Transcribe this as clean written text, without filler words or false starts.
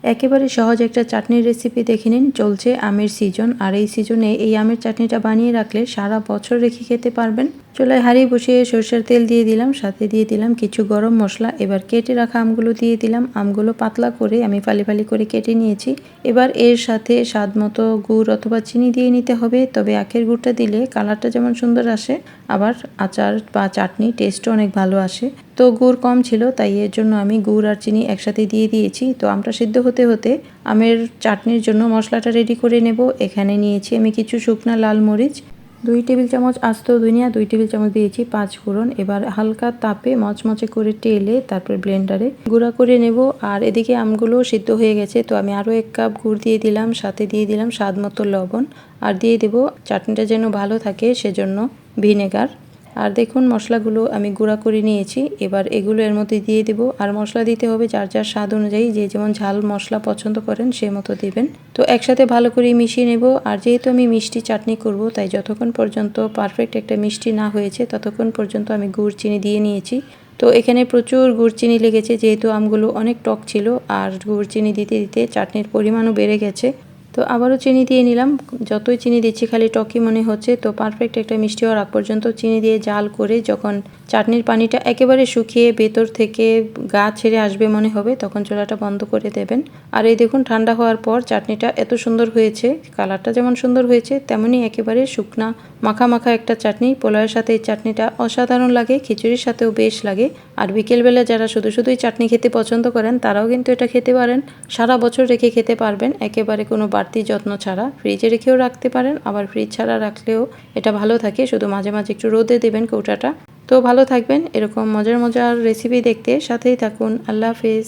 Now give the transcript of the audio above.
একেবারে সহজ একটা চাটনির রেসিপি দেখে নিন। চলছে আমের সিজন, আর এই সিজনে এই আমের চাটনিটা বানিয়ে রাখলে সারা বছর রেখে খেতে পারবেন। চুলায় হাঁড়ি বসিয়ে সরষের তেল দিয়ে দিলাম, সাথে দিয়ে দিলাম কিছু গরম মশলা। এবার কেটে রাখা আমগুলো দিয়ে দিলাম। আমগুলো পাতলা করে আমি ফালি ফালি করে কেটে নিয়েছি। এবার এর সাথে স্বাদ মতো গুড় অথবা চিনি দিয়ে নিতে হবে। তবে আখের গুড়টা দিলে কালারটা যেমন সুন্দর আসে, আবার আচার বা চাটনি টেস্টও অনেক ভালো আসে। তো গুড় কম ছিল, তাই এর জন্য আমি গুড় আর চিনি একসাথে দিয়ে দিয়েছি। তো আমটা সিদ্ধ হতে হতে আমের চাটনির জন্য মশলাটা রেডি করে নেব। এখানে নিয়েছি আমি কিছু শুকনা লাল মরিচ, 2 টেবিল চামচ আস্ত ধনিয়া, 2 টেবিল চামচ দিয়েছি 5 ফোড়ন। এবার হালকা তাপে মচমচে করে টেলে তারপর ব্লেন্ডারে গুঁড়া করে নেব। আর এদিকে আমগুলো সিদ্ধ হয়ে গেছে, তো আমি আরও 1 কাপ গুড় দিয়ে দিলাম, সাথে দিয়ে দিলাম স্বাদ মতো লবণ, আর দিয়ে দেব চাটনিটা যেন ভালো থাকে সেজন্য ভিনেগার। আর দেখুন মশলাগুলো আমি গুঁড়া করে নিয়েছি। এবার এগুলো এর মধ্যে দিয়ে দেব। আর মশলা দিতে হবে যার যার স্বাদ অনুযায়ী, যে যেমন ঝাল মশলা পছন্দ করেন সে মতো দেবেন। তো একসাথে ভালো করে মিশিয়ে নেব। আর যেহেতু আমি মিষ্টি চাটনি করব, তাই যতক্ষণ পর্যন্ত পারফেক্ট একটা মিষ্টি না হয়েছে ততক্ষণ পর্যন্ত আমি গুড় চিনি দিয়ে নিয়েছি। তো এখানে প্রচুর গুড় চিনি লেগেছে, যেহেতু আমগুলো অনেক টক ছিল। আর গুড় চিনি দিতে দিতে চাটনির পরিমাণও বেড়ে গেছে। তো আবারও চিনি দিয়ে নিলাম। যতই চিনি দিচ্ছি খালি টকই মনে হচ্ছে। তো পারফেক্ট একটা মিষ্টি হওয়ার আগ পর্যন্ত চিনি দিয়ে জাল করে যখন চাটনির পানিটা একেবারে শুকিয়ে ভেতর থেকে গা ছেড়ে আসবে মনে হবে, তখন চুলাটা বন্ধ করে দেবেন। আর এই দেখুন ঠান্ডা হওয়ার পর চাটনিটা এত সুন্দর হয়েছে, কালারটা যেমন সুন্দর হয়েছে তেমনই একেবারে শুকনা মাখা মাখা একটা চাটনি। পোলাওয়ের সাথে এই চাটনিটা অসাধারণ লাগে, খিচুড়ির সাথেও বেশ লাগে। আর বিকেলবেলা যারা শুধুই চাটনি খেতে পছন্দ করেন তারাও কিন্তু এটা খেতে পারেন। সারা বছর রেখে খেতে পারবেন একেবারে কোনো বাড়তি যত্ন ছাড়া। ফ্রিজে রেখেও রাখতে পারেন, আবার ফ্রিজ ছাড়া রাখলেও এটা ভালো থাকে, শুধু মাঝে মাঝে একটু রোদে দেবেন কৌটাটা। তো ভালো থাকবেন, এরকম মজার মজার রেসিপি দেখতে সাথেই থাকুন। আল্লাহ হাফেজ।